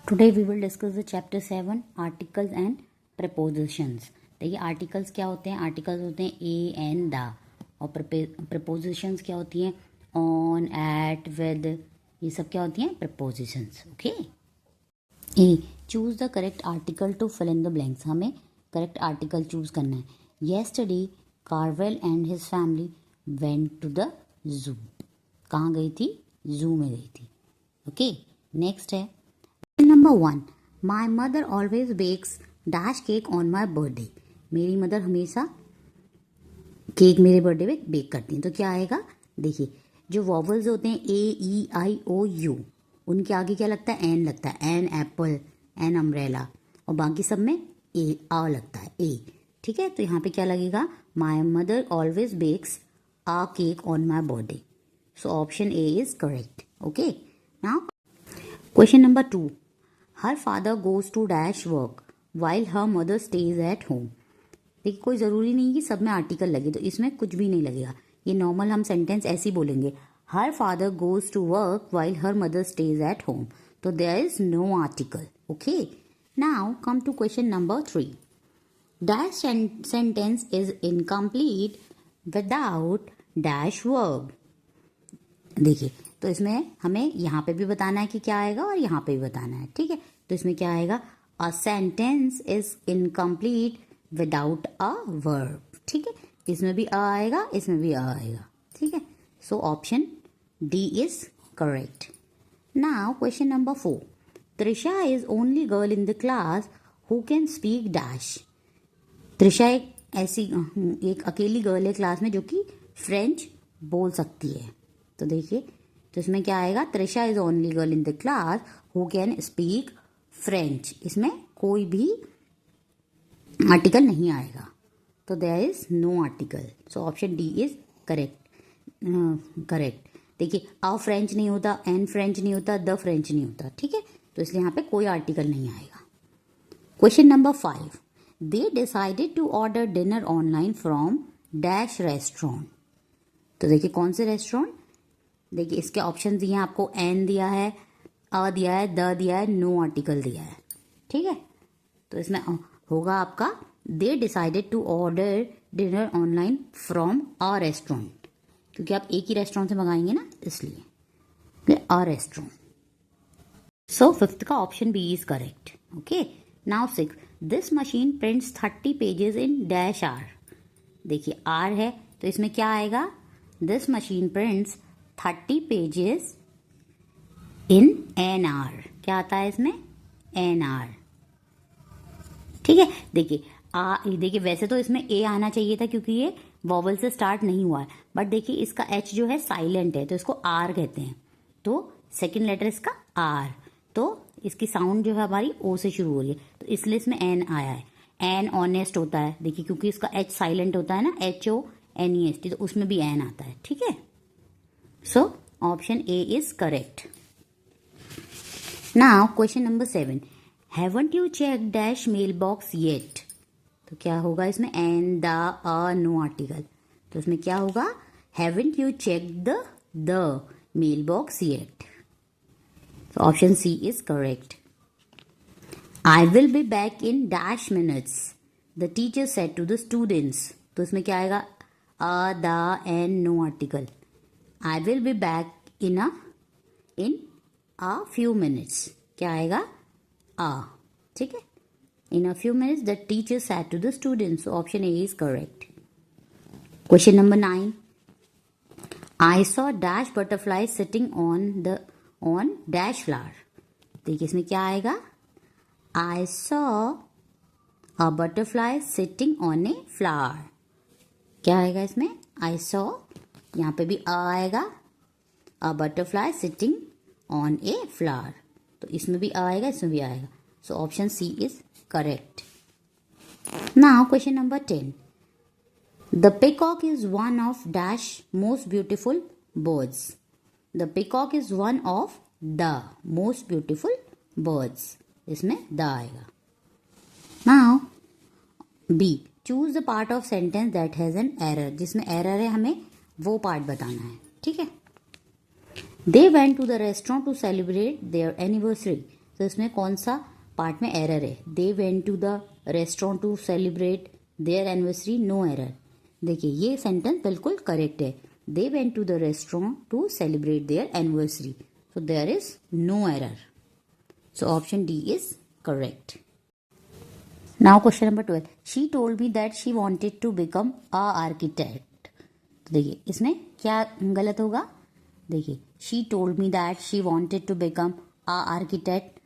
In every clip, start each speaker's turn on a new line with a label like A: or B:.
A: Today we will discuss the chapter 7 articles and prepositions. देखिए articles क्या होते हैं. आर्टिकल्स होते हैं ए एंड द, और प्रपोजिशंस क्या होती हैं ऑन, एट, विद. ये सब क्या होती हैं prepositions. Okay. A, choose the correct article to fill in the blanks. हमें करेक्ट आर्टिकल चूज करना है. Yesterday Carvel and his family went to the zoo. कहाँ गई थी? जू में गई थी. ओके. नेक्स्ट है number 1. My mother always bakes dash cake on my birthday. मेरी मदर हमेशा केक मेरे बर्थडे पे बेक करती हैं. तो क्या आएगा? देखिए जो वॉवल्स होते हैं ए ई आई ओ यू, उनके आगे क्या लगता है? एन लगता है. एन एप्पल, एन अम्ब्रेला, और बाकी सब में ए आ लगता है. ए. ठीक है. तो यहाँ पे क्या लगेगा? My mother always bakes a cake on my birthday. So option A is correct. Okay. Now question number 2. Her father goes to dash work while her mother stays at home. देखिए कोई ज़रूरी नहीं कि सब में आर्टिकल लगे, तो इसमें कुछ भी नहीं लगेगा. ये नॉर्मल हम सेंटेंस ऐसे ही बोलेंगे. Her father goes to work while her mother stays at home. तो there is no article. Okay. Now come to question number 3. Dash sentence is incomplete without dash verb. देखिए तो इसमें हमें यहाँ पे भी बताना है कि क्या आएगा और यहाँ पे भी बताना है. ठीक है. तो इसमें क्या आएगा? A sentence is incomplete without a verb. ठीक है. इसमें भी अ आएगा, इसमें भी अ आएगा. ठीक है. सो option D is correct. Now question number 4. Trisha is only girl in the class who can speak dash. Trisha एक अकेली गर्ल है क्लास में जो कि फ्रेंच बोल सकती है. तो देखिए तो इसमें क्या आएगा? Trisha is only girl in the class who can speak French. इसमें कोई भी आर्टिकल नहीं आएगा. तो there is no article. So option D is correct. देखिए अ फ्रेंच नहीं होता, एन फ्रेंच नहीं होता, द फ्रेंच नहीं होता. ठीक है. तो इसलिए यहाँ पे कोई आर्टिकल नहीं आएगा. Question number 5. They decided to order dinner online from dash restaurant. तो देखिए कौन से रेस्टोरेंट. देखिए इसके ऑप्शन दिए हैं आपको. एन दिया है, अ दिया है, द दिया है, नो आर्टिकल दिया है. ठीक है. तो इसमें होगा आपका they decided to order dinner online from a restaurant, क्योंकि आप एक ही रेस्टोरेंट से मंगाएंगे ना, इसलिए अ रेस्टोरेंट. सो 5th का option B is correct. Okay. Now 6. This machine prints 30 pages in dash R. देखिए आर है तो इसमें क्या आएगा? This machine prints 30 pages in an R. क्या आता है इसमें? An R. ठीक है. देखिए वैसे तो इसमें ए आना चाहिए था क्योंकि ये वॉवल से स्टार्ट नहीं हुआ है, बट देखिए इसका एच जो है साइलेंट है तो इसको आर कहते हैं. तो सेकंड लेटर इसका आर, तो इसकी साउंड जो है हमारी ओ से शुरू हो रही है, तो इसलिए इसमें एन आया है. एन ऑनेस्ट होता है देखिए क्योंकि इसका एच साइलेंट होता है ना, HONEST, तो उसमें भी एन आता है. ठीक है. So option A is correct. Now question number 7. Haven't you checked dash mailbox yet? तो क्या होगा इसमें? An, the, a, no article. तो इसमें क्या होगा? Haven't you checked the mailbox yet? So option C is correct. I will be back in dash minutes. The teacher said to the students. तो इसमें क्या आएगा? A, the, an, no article. I will be back in a few minutes. क्या आएगा? ठीक है. In a few minutes the teacher said to the students. So option A is correct. Question number 9. I saw dash butterfly sitting on dash flower. देखिए इसमें क्या आएगा? I saw a butterfly sitting on a flower. क्या आएगा इसमें? I saw, यहाँ पे भी अ आएगा. A butterfly sitting on a flower. तो इसमें भी अ आएगा, इसमें भी आएगा. So option C is correct. Now question number 10. The peacock is one of dash most beautiful birds. The peacock is one of the most beautiful birds. इसमें the आएगा. Now B. Choose the part of sentence that has an error. जिसमें error है हमें वो part बताना है. ठीक है. They went to the restaurant to celebrate their anniversary. तो इसमें कौन सा पार्ट में एरर है? They went to the restaurant to celebrate their anniversary, no error. देखिए ये सेंटेंस बिल्कुल करेक्ट है। They went to the restaurant to celebrate their anniversary, so there is no error. So option D is correct. Now question number 12. She told me that she wanted to become a architect. तो देखिए इसमें क्या गलत होगा? देखिए she told me that she wanted to become a architect.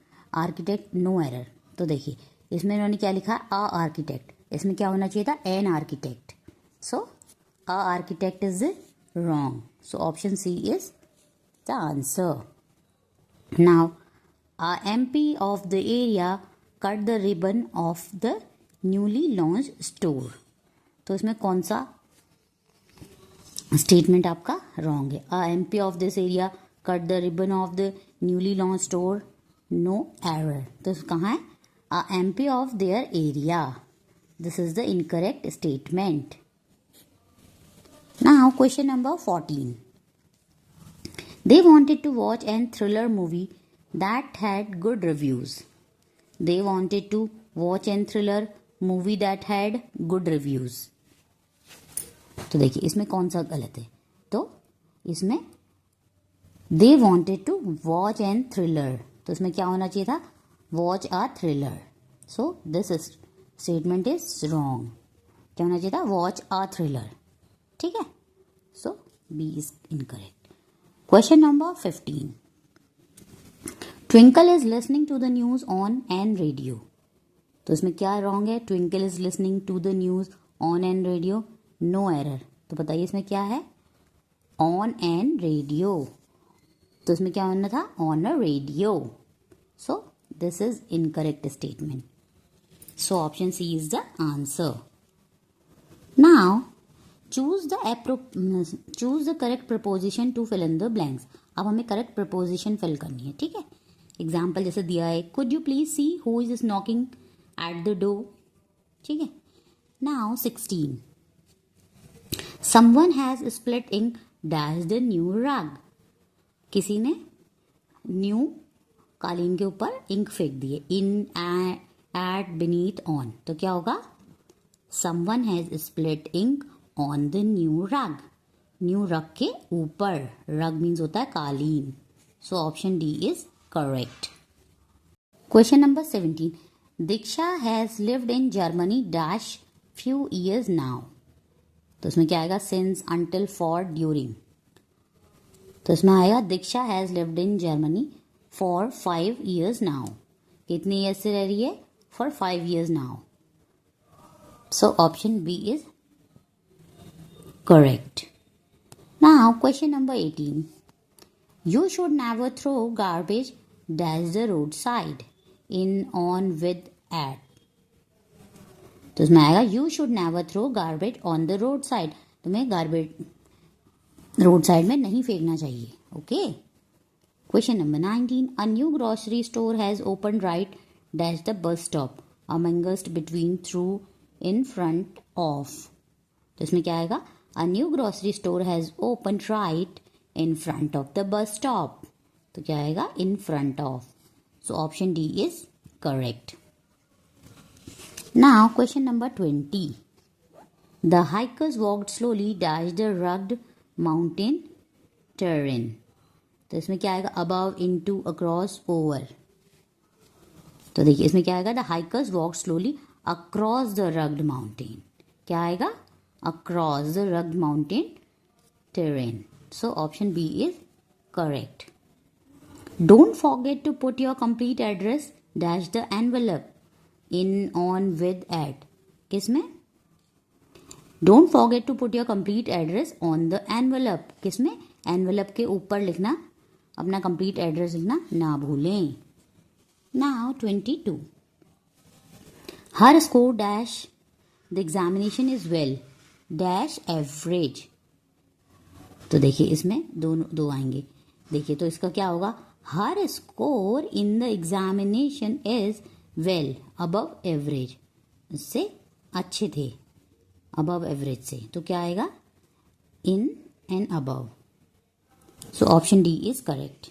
A: Architect no error. तो देखिए इसमें इन्होंने क्या लिखा? a architect. इसमें क्या होना चाहिए था? an architect. So a architect is wrong. So option C is the answer. Now, a MP of the area cut the ribbon of the newly launched store. तो इसमें कौन सा स्टेटमेंट आपका रॉन्ग है? A MP of this area cut the ribbon of the newly launched store, no error. तो कहाँ है? A MP of their area. This is the incorrect statement. Now, question number 14. They wanted to watch a thriller movie that had good reviews. They wanted to watch a thriller movie that had good reviews. तो देखिए इसमें कौन सा गलत है? तो इसमें they wanted to watch a thriller. तो इसमें क्या होना चाहिए था? Watch a thriller. So this statement is wrong. क्या होना चाहिए था? Watch a thriller. ठीक है? So B is incorrect. Question number 15. Twinkle is listening to the news on an radio. तो इसमें क्या रॉन्ग है? Twinkle is listening to the news on an radio, no error. तो बताइए इसमें क्या है? On an radio. तो इसमें क्या होना था? On a radio. So this is incorrect statement. So option C is the answer. Now choose the correct preposition to fill in the blanks. अब हमें करेक्ट प्रपोजिशन फिल करनी है, ठीक है? एग्जाम्पल जैसे दिया है, could you please see who is knocking at the door, ठीक है? Now 16. Someone has split ink dash the new rug. किसी ने न्यू कालीन के ऊपर इंक फेंक दिए. In at beneath on. तो क्या होगा? Someone has split ink on the new rug. New rug के ऊपर. रग मीन्स होता है कालीन. So option D is correct. Question number 17. Diksha has lived in Germany dash few years now. तो इसमें क्या आएगा? Since, until, for, during. तो इसमें आएगा Diksha has lived in Germany for 5 years now. कितने ईयर्स से रह रही है? For 5 years now. So option B is correct. Now question number 18. You should never throw garbage dash the roadside, in, on, with, at. तो इसमें आएगा you should never throw garbage on the roadside. तुम्हें garbage road side में नहीं फेंकना चाहिए. Okay. Question number 19. A new grocery store has opened right dash the bus stop, amongst, between, through, in, front of. तो इसमें क्या आएगा? A new grocery store has opened right in front of the bus stop. तो क्या आएगा? In front of. So option D is correct. Now question number 20. The hikers walked slowly dash the rugged mountain terrain. तो इसमें क्या आएगा? Above, into, across, over. तो देखिए इसमें क्या आएगा? The hikers walked slowly across the rugged mountain. क्या आएगा? Across the rugged mountain terrain. So option B is correct. Don't forget to put your complete address dash the envelope, in, on, with, at. किसमें? Don't forget to put your complete address on the envelope. किसमें? envelope के ऊपर लिखना, अपना complete address लिखना ना भूलें. Now 22. Her score dash the examination is well dash average. तो देखिए इसमें दो आएंगे. देखिए तो इसका क्या होगा? Her score in the examination is well above average. इससे अच्छे थे, अबव एवरेज से. तो क्या आएगा? In and above. So option D is correct.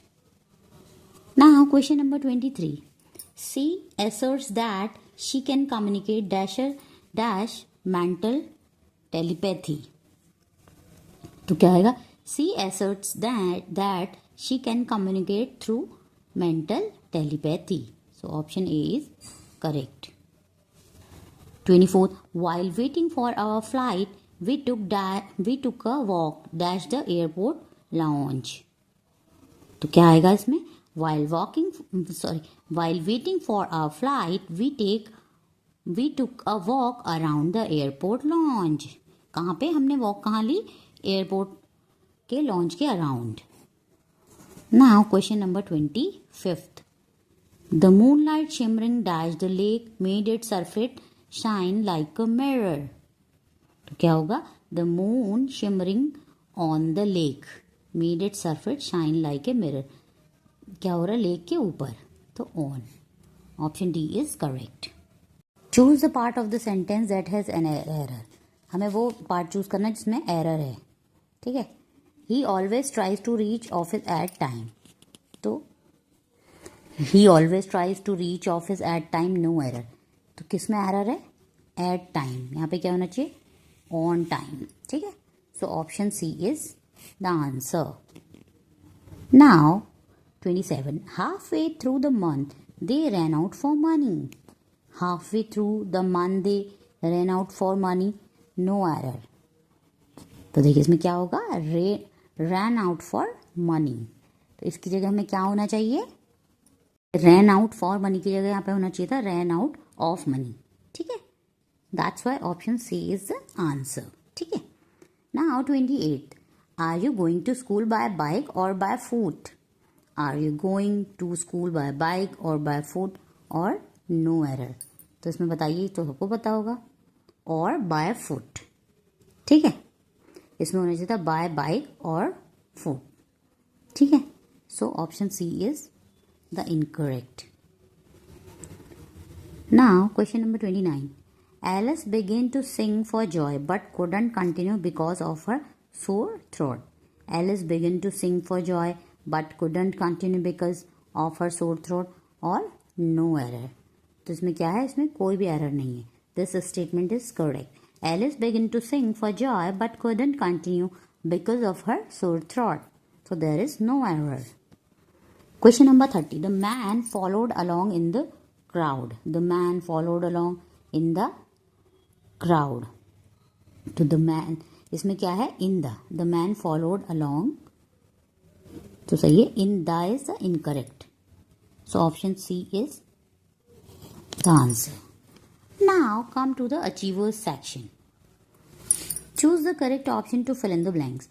A: Now question number 23. C asserts that she can communicate dash mental telepathy. तो क्या आएगा? C asserts that she can communicate through mental telepathy. So option A is correct. 24th, while waiting for our flight, we took a walk dash the airport lounge. तो क्या आएगा इसमें? While waiting for our flight, we took a walk around the airport lounge. कहाँ पे हमने walk कहाँ ली? Airport के launch के around. Now question number 25th. The moonlight shimmering dash the lake made its surface shine like a mirror. तो क्या होगा? The moon shimmering on the lake made its surface shine like a mirror. क्या हो रहा है lake के ऊपर? तो on. Option D is correct. Choose the part of the sentence that has an error. हमें वो पार्ट चूज करना है जिसमें एरर है. ठीक है. He always tries to reach office at time. तो he always tries to reach office at time, no error. तो किस में एरर है? At time. यहाँ पे क्या होना चाहिए? On time. ठीक है. So option C is the answer. Now 27. Halfway through the month, they ran out for money. Halfway through the month, they ran out for money. No error. तो देखिए इसमें क्या होगा? ran out for money. तो इसकी जगह हमें क्या होना चाहिए? ran out for money की जगह यहाँ पे होना चाहिए था ran out of money. ठीक है. That's why option C is the answer. ठीक है. Now 28. Are you going to school by bike or by foot? Are you going to school by bike or by foot or no error? तो इसमें बताइए तो सबको पता होगा. और by foot. ठीक है. इसमें होना चाहिए था by bike और foot. ठीक है. So option C is the incorrect. Now question number 29. Alice began to sing for joy but couldn't continue because of her sore throat. Alice began to sing for joy but couldn't continue because of her sore throat or no error. तो इसमें क्या है? इसमें कोई भी error नहीं है. This statement is correct. Alice began to sing for joy but couldn't continue because of her sore throat. So there is no error. Question number 30. The man followed along in the crowd. The man followed along in the crowd. तो the man इसमें क्या है? In the. The man followed along. तो सही है. In the is the incorrect. So option C is the answer. Now come to the achievers section. Choose the correct option to fill in the blanks.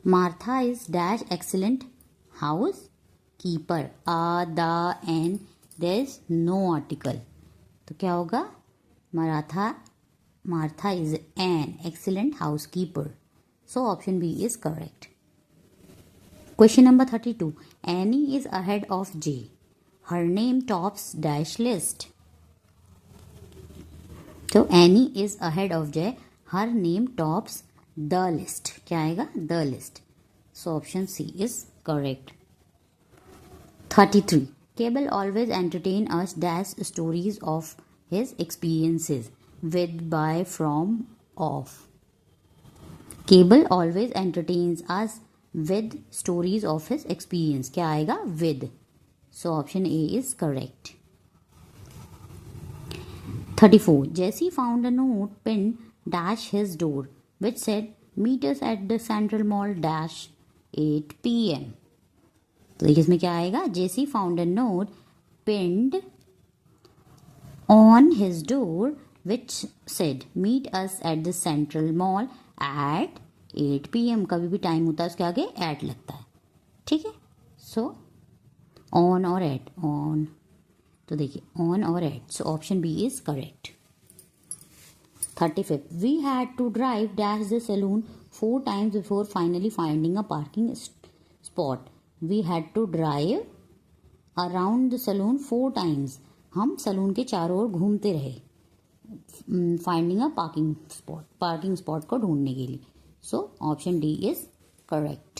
A: Martha is dash excellent housekeeper. The and there is no article. तो क्या होगा? Martha is an excellent housekeeper. So option B is correct. Question number 32. Annie is ahead of J. Her name tops dash list. So Annie is ahead of J. Her name tops the list. क्या आएगा? The list. So option C is correct. 33. Cable always entertain us dash stories of his experiences with, by, from, of. Cable always entertains us with stories of his experience. क्या आएगा? With. So option A is correct. 34. Jesse found a note pinned dash his door which said meet us at the Central Mall dash 8 p.m. तो देखिए इसमें क्या आएगा? Jesse found a note pinned on his door which said meet us at the Central Mall at 8 p.m. कभी भी time होता है उसके आगे at लगता है. ठीक है. So on और at. On. तो देखिए on और at. So option B is correct. 35. We had to drive dash the saloon 4 times before finally finding a parking spot. We had to drive around the saloon 4 times. हम salon के चारों ओर घूमते रहे finding a parking spot को ढूंढने के लिए. सो option D is correct.